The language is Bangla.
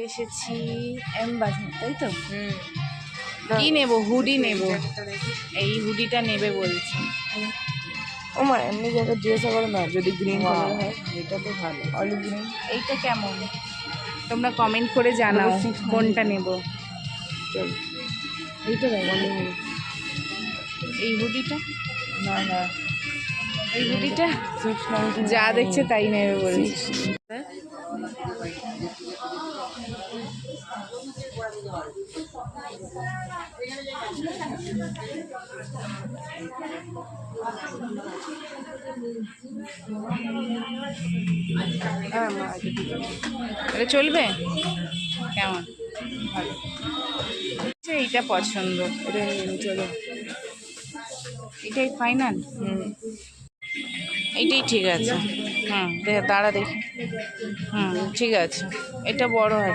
এসেছি এম বাজার, তাই তো? কি নেব? হুডি নেব। এই হুডিটা নেবে বলছি। ও মা, এমনি জায়গায় ড্রেস আবার না, যদি গ্রিন কালার হয় এটা তো ভালো, অলিভ গ্রিন। এইটা কেমন? তোমরা কমেন্ট করে জানাও কোনটা নেব। চল এইটা দেখ, অলিভ গ্রিন। এই হুডিটা, না না, এই হুডিটা 690 যা দেখছে তাই নেবে বলছি। হ্যাঁ মা, এটা ঠিক আছে। এটা চলবে? কেমন? এইটা পছন্দ। এটা নিয়ে নি, চলো। এটাই ফাইনাল। এইটাই ঠিক আছে। হুম, দাঁড়া দেখি। হুম, ঠিক আছে। এটা বড় হয়।